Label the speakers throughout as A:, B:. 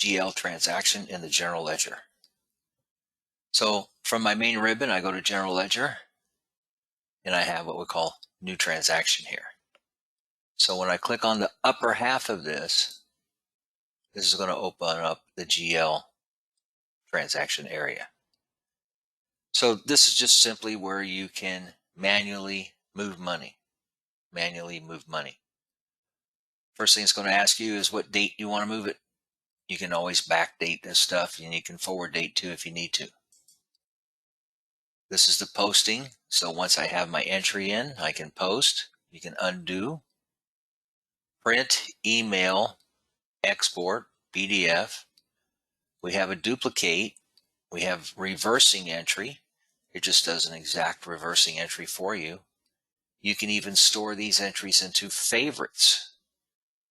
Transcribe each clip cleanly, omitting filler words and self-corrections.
A: GL transaction in the general ledger. So from my main ribbon, I go to general ledger and I have what we call new transaction here. So when I click on the upper half of this is going to open up the GL transaction area. So this is just simply where you can manually move money. First thing it's going to ask you is what date you want to move it. You can always backdate this stuff and you can forward date too if you need to. This is the posting. So once I have my entry in, I can post. You can undo, print, email, export, PDF. We have a duplicate. We have reversing entry. It just does an exact reversing entry for you. You can even store these entries into favorites.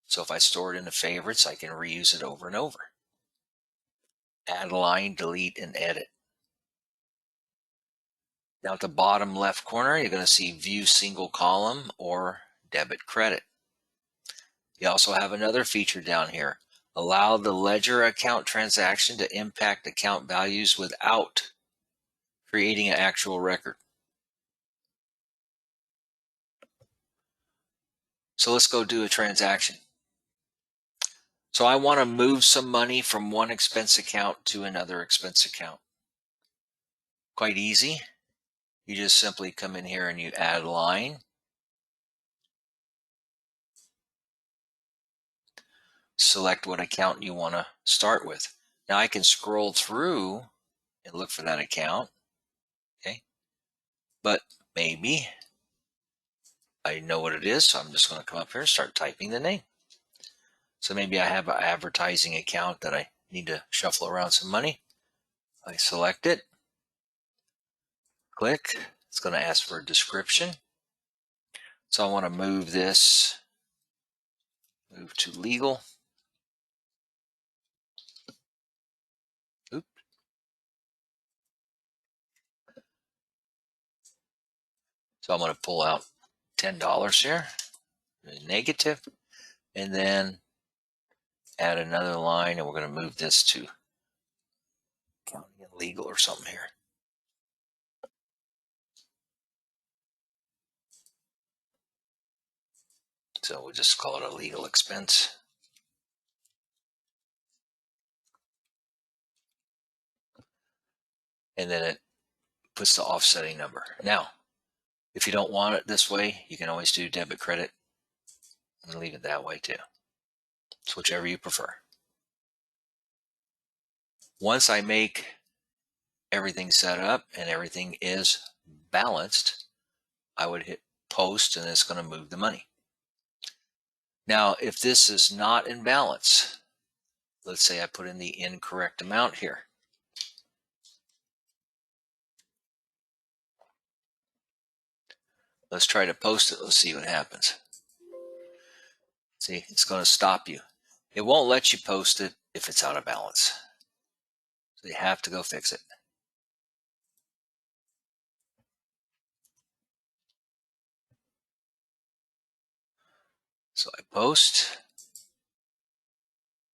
A: So if I store it into favorites, I can reuse it over and over. Add a line, delete, and edit. Now at the bottom left corner, you're going to see view single column or debit credit. You also have another feature down here. Allow the ledger account transaction to impact account values without creating an actual record. So let's go do a transaction. So I want to move some money from one expense account to another expense account. Quite easy. You just simply come in here and you add a line. Select what account you want to start with. Now I can scroll through and look for that account. Okay. But maybe I know what it is, so I'm just going to come up here and start typing the name. So maybe I have an advertising account that I need to shuffle around some money. I select it, click. It's going to ask for a description. So I want to move this, move to legal. Oops. So I'm going to pull out $10 here, negative, and then add another line, and we're going to move this to accounting and legal or something here. So we'll just call it a legal expense. And then it puts the offsetting number. Now, if you don't want it this way, you can always do debit credit and leave it that way too. It's whichever you prefer. Once I make everything set up and everything is balanced, I would hit post and it's going to move the money. Now, if this is not in balance, let's say I put in the incorrect amount here. Let's try to post it. Let's see what happens. See, it's going to stop you. It won't let you post it if it's out of balance. So you have to go fix it. So I post,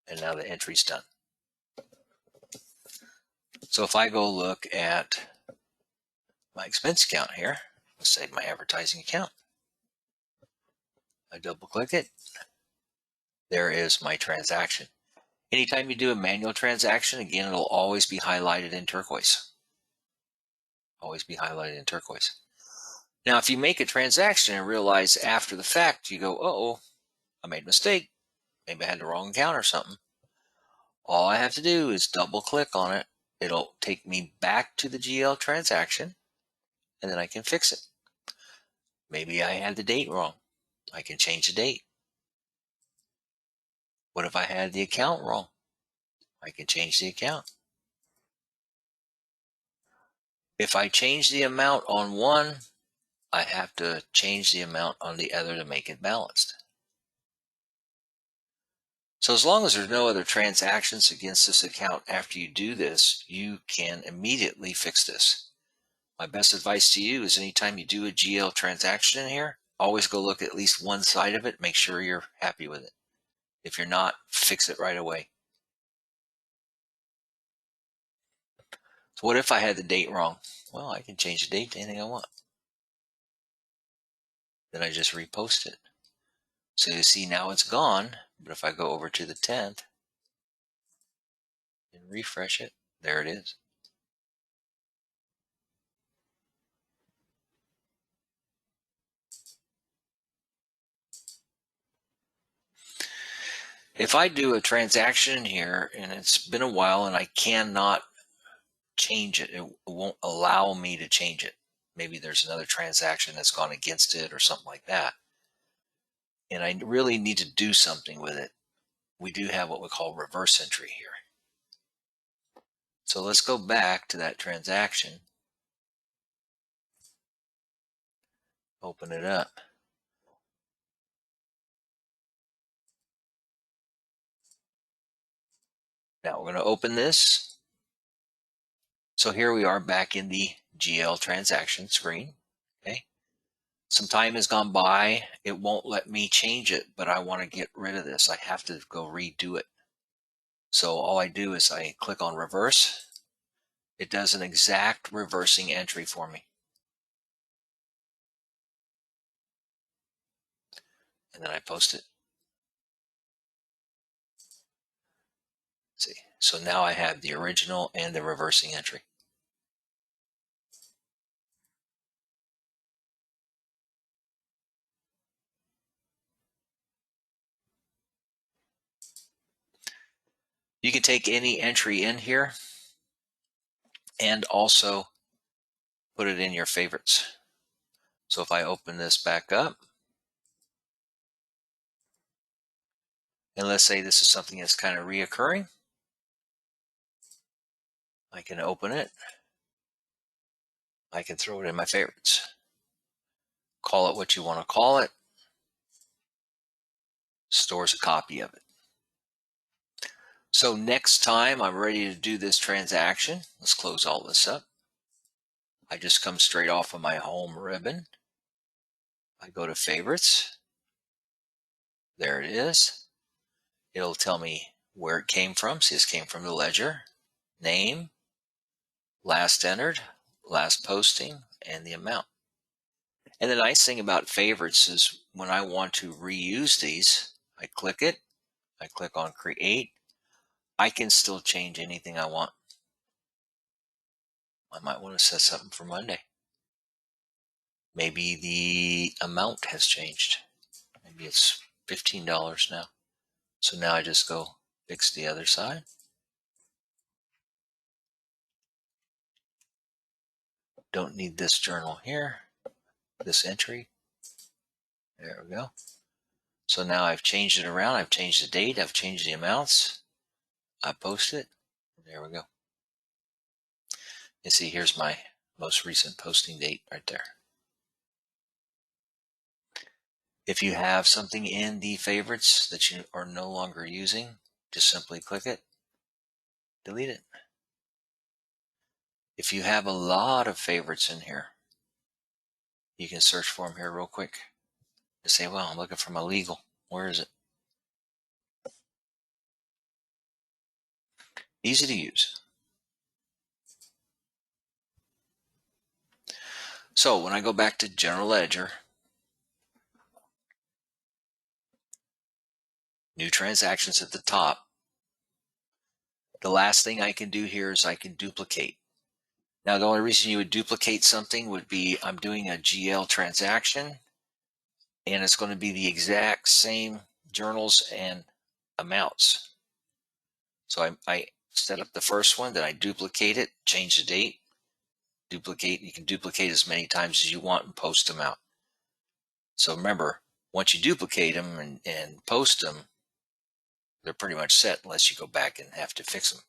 A: and now the entry's done. So if I go look at my expense account here, let's say my advertising account, I double click it. There is my transaction. Anytime you do a manual transaction, again, it'll always be highlighted in turquoise. Always be highlighted in turquoise. Now, if you make a transaction and realize after the fact, you go, uh-oh, I made a mistake. Maybe I had the wrong account or something. All I have to do is double click on it. It'll take me back to the GL transaction, and then I can fix it. Maybe I had the date wrong. I can change the date. What if I had the account wrong? I can change the account. If I change the amount on one, I have to change the amount on the other to make it balanced. So as long as there's no other transactions against this account after you do this, you can immediately fix this. My best advice to you is anytime you do a GL transaction in here, always go look at least one side of it, make sure you're happy with it. If you're not, fix it right away. So what if I had the date wrong? Well, I can change the date to anything I want. Then I just repost it. So you see now it's gone, but if I go over to the 10th and refresh it, there it is. If I do a transaction here and it's been a while and I cannot change it, it won't allow me to change it. Maybe there's another transaction that's gone against it or something like that. And I really need to do something with it. We do have what we call reverse entry here. So let's go back to that transaction. Open it up. Now we're going to open this. So here we are back in the GL transaction screen. Okay. Some time has gone by. It won't let me change it, but I want to get rid of this. I have to go redo it. So all I do is I click on reverse. It does an exact reversing entry for me. And then I post it. See, so now I have the original and the reversing entry. You can take any entry in here and also put it in your favorites. So if I open this back up, and let's say this is something that's kind of reoccurring, I can open it. I can throw it in my favorites. Call it what you want to call it. Stores a copy of it. So next time I'm ready to do this transaction, let's close all this up. I just come straight off of my home ribbon. I go to favorites. There it is. It'll tell me where it came from. See, this came from the ledger, name, last entered, last posting, and the amount. And the nice thing about favorites is when I want to reuse these, I click it, I click on create. I can still change anything I want. I might want to set something for Monday. Maybe the amount has changed. Maybe it's $15 now. So now I just go fix the other side. Don't need this journal here, this entry. There we go. So now I've changed it around. I've changed the date. I've changed the amounts. I post it. There we go. You see, here's my most recent posting date right there. If you have something in the favorites that you are no longer using, just simply click it, delete it. If you have a lot of favorites in here, you can search for them here real quick. Just say, well, I'm looking for my legal. Where is it? Easy to use. So when I go back to General Ledger, new transactions at the top, the last thing I can do here is I can duplicate. Now, the only reason you would duplicate something would be I'm doing a GL transaction and it's going to be the exact same journals and amounts. So I set up the first one, then I duplicate it, change the date, duplicate. You can duplicate as many times as you want and post them out. So remember, once you duplicate them and post them, they're pretty much set unless you go back and have to fix them.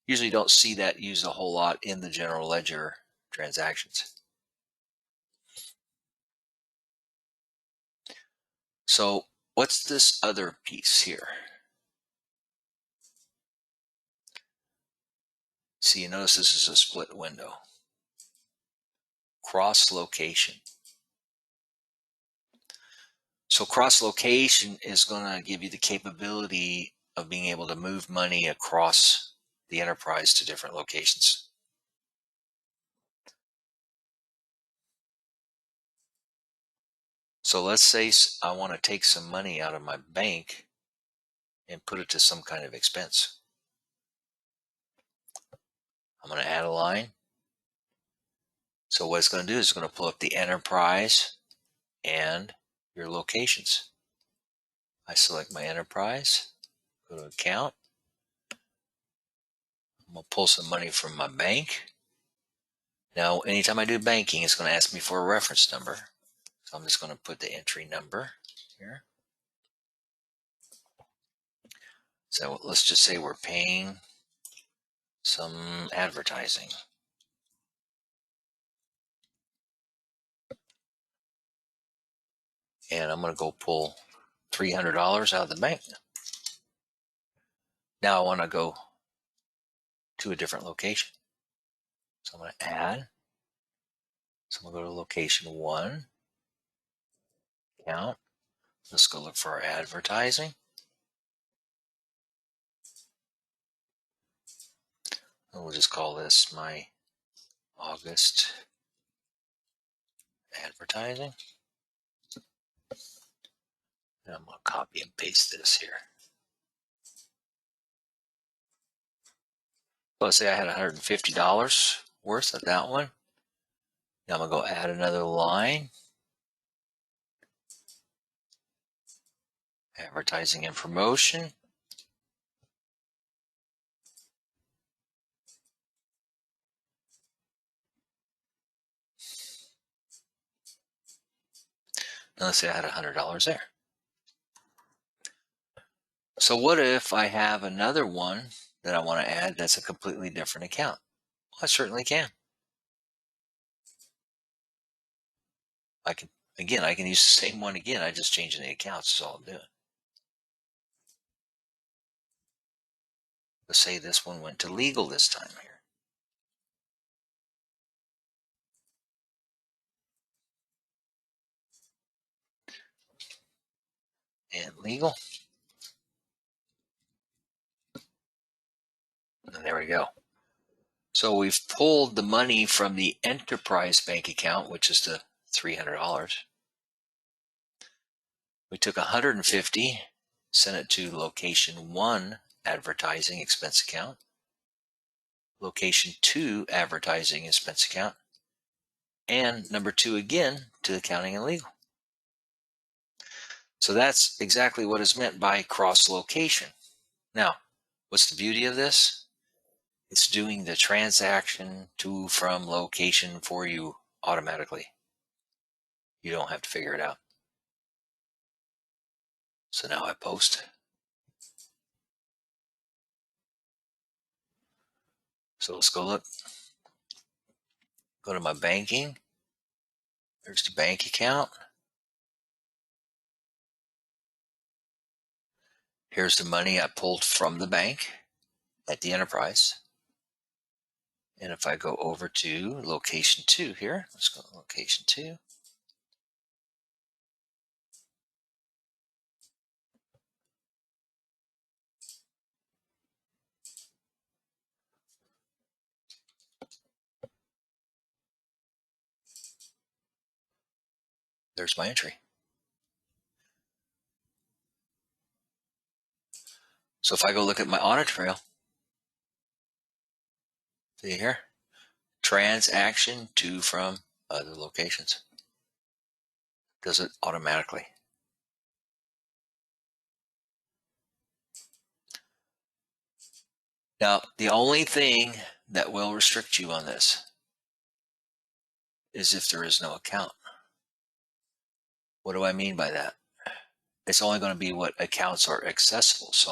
A: Usually don't see that used a whole lot in the general ledger transactions. So what's this other piece here? See, you notice this is a split window. Cross location. So cross location is going to give you the capability of being able to move money across the enterprise to different locations. So let's say I want to take some money out of my bank and put it to some kind of expense. I'm going to add a line. So what it's going to do is it's going to pull up the enterprise and your locations. I select my enterprise, go to account. I'm going to pull some money from my bank. Now, anytime I do banking, it's going to ask me for a reference number. So I'm just going to put the entry number here. So let's just say we're paying some advertising. And I'm going to go pull $300 out of the bank. Now I want to go to a different location. So I'm going to add. So I'm going to go to location 1, account. Let's go look for our advertising. And we'll just call this my August advertising. And I'm going to copy and paste this here. So let's say I had $150 worth of that one. Now I'm going to go add another line. Advertising and promotion. Now let's say I had $100 there. So what if I have another one that I want to add that's a completely different account? Well, I certainly can. I can use the same one again. I just changing the accounts is all I'm doing. Let's say this one went to legal this time here. And legal. And there we go. So we've pulled the money from the enterprise bank account, which is the $300. We took $150, sent it to location 1 advertising expense account, location 2 advertising expense account, and number 2 again to accounting and legal. So that's exactly what is meant by cross location. Now, what's the beauty of this? It's doing the transaction to from location for you automatically. You don't have to figure it out. So now I post. So let's go look. Go to my banking. There's the bank account. Here's the money I pulled from the bank at the enterprise. And if I go over to location 2 here, let's go to location 2. There's my entry. So if I go look at my audit trail, see here, transaction to from other locations. Does it automatically. Now, the only thing that will restrict you on this is if there is no account. What do I mean by that? It's only going to be what accounts are accessible. So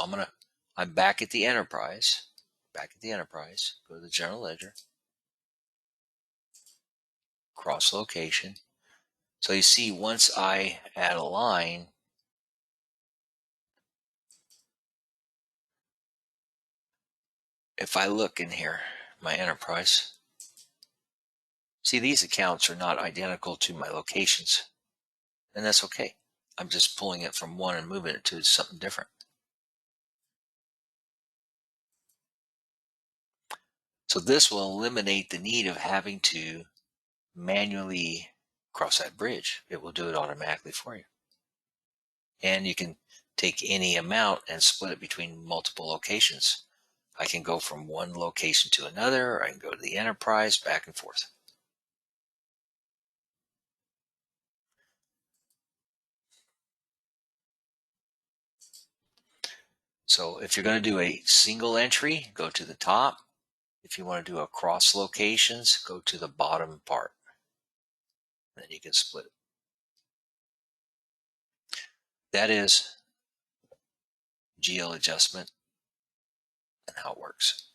A: I'm back at the enterprise, go to the general ledger, cross location. So you see, once I add a line, if I look in here, my enterprise, see, these accounts are not identical to my locations, and that's okay. I'm just pulling it from one and moving it to something different. So this will eliminate the need of having to manually cross that bridge. It will do it automatically for you. And you can take any amount and split it between multiple locations. I can go from one location to another, or I can go to the enterprise, back and forth. So if you're going to do a single entry, go to the top. If you want to do a cross locations, go to the bottom part. Then you can split it. That is GL adjustment and how it works.